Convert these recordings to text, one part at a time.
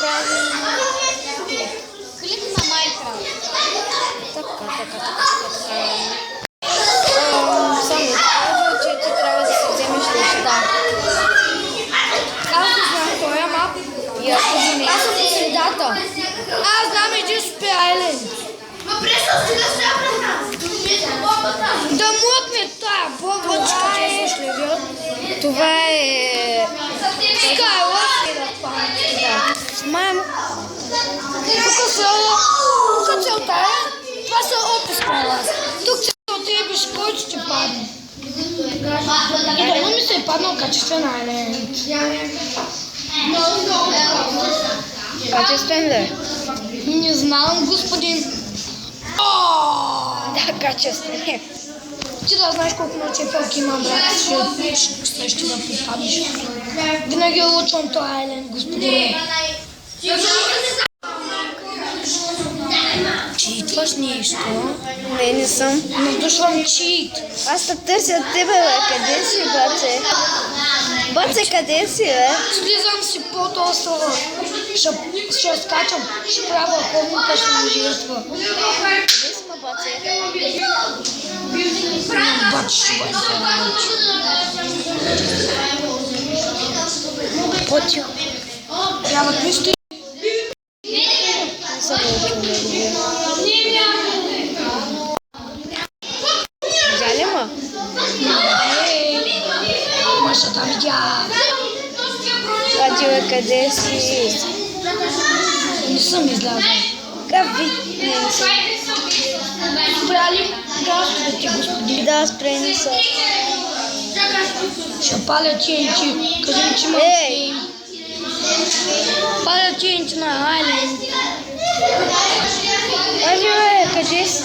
правим Клик на Майнкрафт. така. Само казва, че ти трябва да си вземеш неща. Аз не знам кой е мап. И ако не... Аз съм по средата. Аз знам един Супер Айленд. Да млъкне тая бомбочка, че е зашлевил. Това е... Скайлър. Да. Мамо. Тук целта е. Това са опускала. Тук целта е биш, който ще падне. И да ми се е паднал качествен Айленд. Качествен ли? Не знам, господин. Да, качествен е. Ти да знаеш колко начепалки имам, брат, ще да попаднеш. Винаги улучвам този Айленд, господин. Читваш нещо? Не съм. Надушвам чит. Аз те търся от тебе, бе. Къде си, баце? Баце, къде си, бе? Слизам си под острова. Ще скачам. Ще правя върховната, ще ми жертва. Къде си, ма, баце? Бачи, ще бъде. По-тихо. Трябва да стои. Не съм научил много. Видя ли ма? Машата видя. Кади, бе, къде си? Не съм излязъл. Как ви? Не съм. Спряли гастовете, господин. Да, спрей не са. Ще паля TNT. Кажем, че имам Ей! паля TNT на Айленд. Кади, бе, къде си?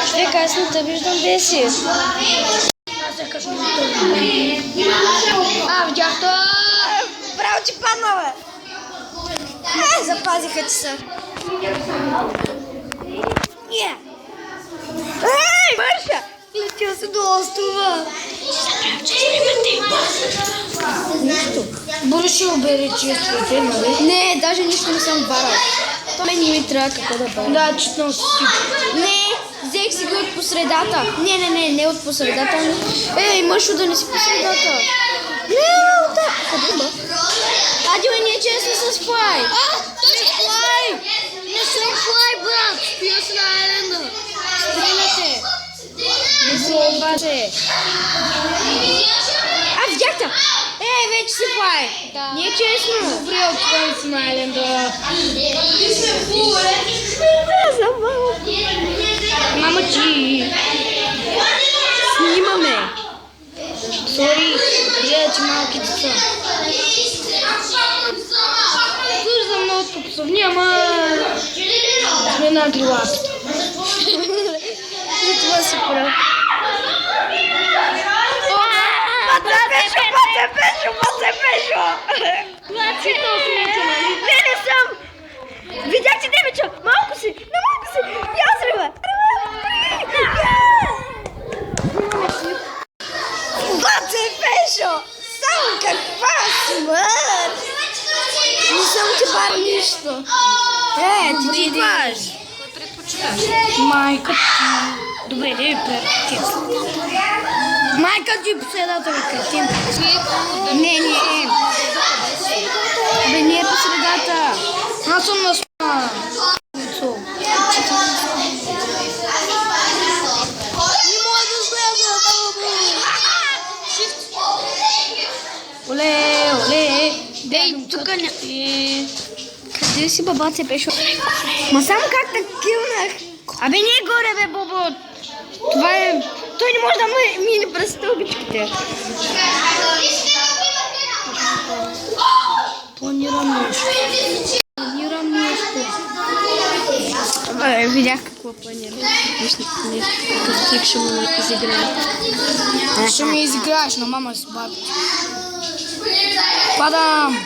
Човек, аз не те виждам, де си? Аз сякаш не тъжа. Видях то. Браво, че падна, бе! Запазиха ти се. Ей, Марша! Летя се до острова. Нищо. Бъде ще обере честите, нали? Не, даже нищо не съм барал. То мен не ми трябва какво да барам. Да, читнал си ти. Не, взех си ги от посредата. Не от посредата. Ей, мъжо да не си посредата. Не, от да. Къде ба? Ади, бе, не е честно с флай. Точно флай! Не съм флай, брат! Спия се на Айленда. Стреляте. Не се обаче. Видях те. Вече си флай. Да. Не е честно. Добре, отвън си на Айленда. Мама ти. Снимаме. Сори, гледайте малки деца. Виждам много попсовни, ама... сме на крилапите. За това си прав. Печо! Не съм! Видях, че Демичо! Малко си! И аз рива! Бате, Пешо! Само каква смърт! Не съм ти бар нищо. Ти идваш. Майка ти. Добре, да ви прекратим. Майка ти по средата ви кретин. Не. Абе, не е по средата. Аз съм на сма. Не мога да сляза. Оле. Дей, тук не... Къде си, бабаце, Пешо? Ма само как да килнах? Абе, не е горе, бе, Бобо. Това е... Той не може да мине през стълбичките. Планирам нещо. Видях какво планирам. Какъв трик ще му изиграя. Ще ми изиграеш на мама с баби. Падам.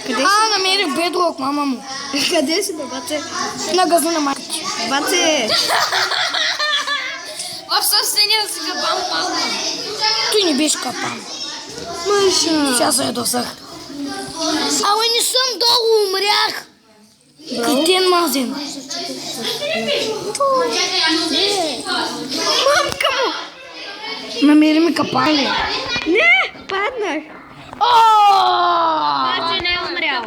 Къде си? Намерих бедлок, мама му. Къде си, бабаце? На газа на майка ти. Баце! В съвсения си капан падна. Той не беше капан. Маша! Сега се ядосах. Ама не съм долу, умрях. Кретен мазен. Мамка му! Намери ми капали. Не, паднах. Обаче не е умрял.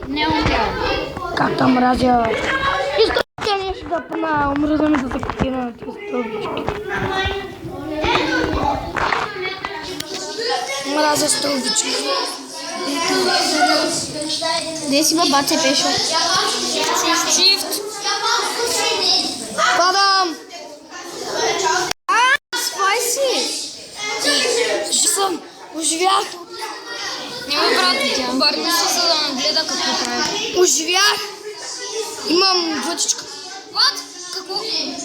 Не е умрял. Как там мразя? Искам нещо да пна, умра да ми да се катина на тези стълбички. Мразя стълбички. Де си бабате пешо? Shift. Падам! Спай си! Жив съм! Оживях! Няма брат, барни се, за да ме гледа какво прави. Оживях! Имам вътичка. What? Какво?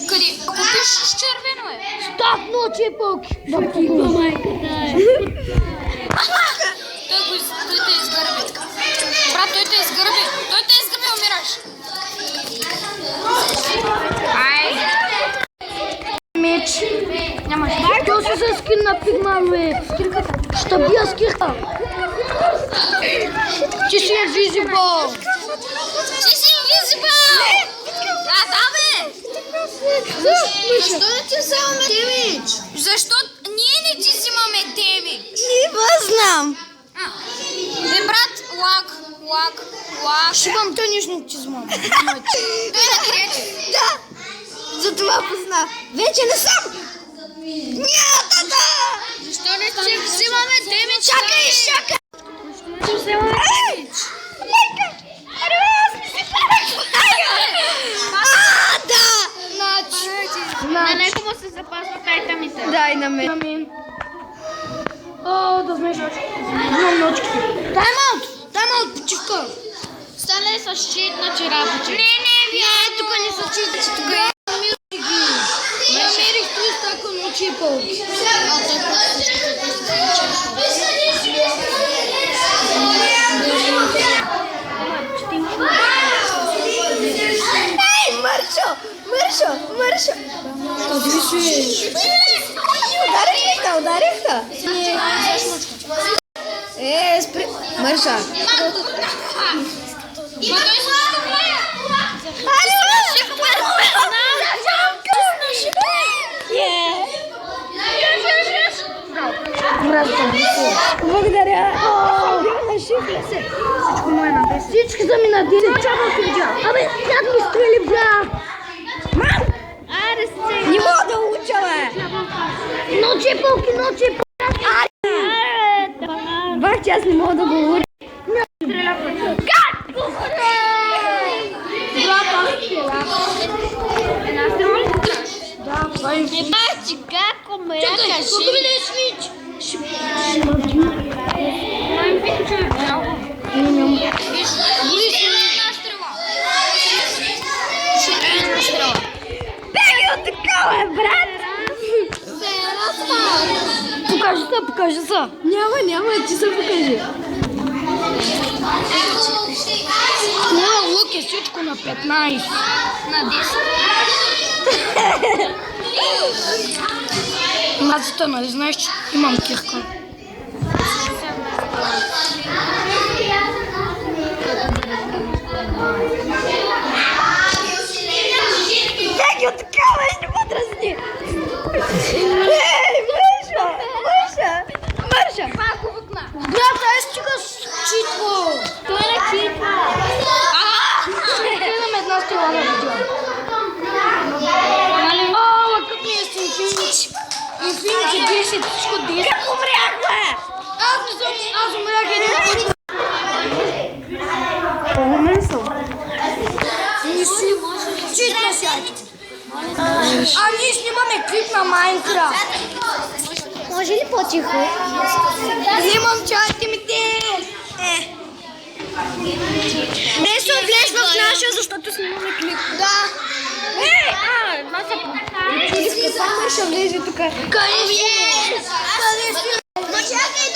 Къде? Ако пишеш червено е. Став ночи е пълки! Да пигна. Той те изгърби. Брат, той те изгърби. Той те изгърби, умираш. Ай. Меч. Нямаш. Той се се скин на пигманове. Ще бия с кирка. Ти си е визибъл. Ти си invisible! Да, бе! Защо не ти вземаме демидж? Защо ние не ти взимаме демидж? Не знам. Бе, брат, лак. Ще имам тънишно ти взимам. Той е на къде? Да, за това познах. Вече не съм. Нята! Защо не ти взимаме демидж? Чакай! Ти взимаме демидж. Майка! Аре, аз не си правих да! На него му се запазват айтамите. Дай на мен. О, да вземеш очки. Взимам ночките. Тайм-аут, почивка. Стане с щит на чирапачи. Не, тук не са читачи, тук е. Намерих 300 ако ночи и пълки. Ей, Мършо! Къде си? Ударих. Спри. Мърша. Благодаря. Всички са ми на 10 чаба пиджа. Абе, как ми стрели, бля? Не мога да уча, бе. Ночи и пълки. Бах, че аз не мога да говоря. Как? Брат, аз стреля. Една стрела ли трябваш? Да, това е. Бачи, как умря, Чакай, кажи. тук ми не е свич. Май виж, че е бял. Виж, една стрела. Една стрела. Беги от такова, брат. Покажи се. Няма, ти се покажи. Моя лук е всичко на 15. На 10. Мазата, нали знаеш, че имам кирка. Беги от такова и не подразни. Ей, Мърша. Брат, ай стига с читво. Той не читва. Имам една стрела на видео. Ала, как ми е с Инфинити? Инфинити 10, всичко 10. Как умрях, бе? Аз умрях един път. Умен съм. Не си читна сядь. Ние снимаме клип на Майнкрафт. Може ли по-тихо? Взимам чайки ми те. Не се влез в нашия, защото снимаме клип. Да. Чули в каква Мърша влезе тук? Къде си? Но чакай,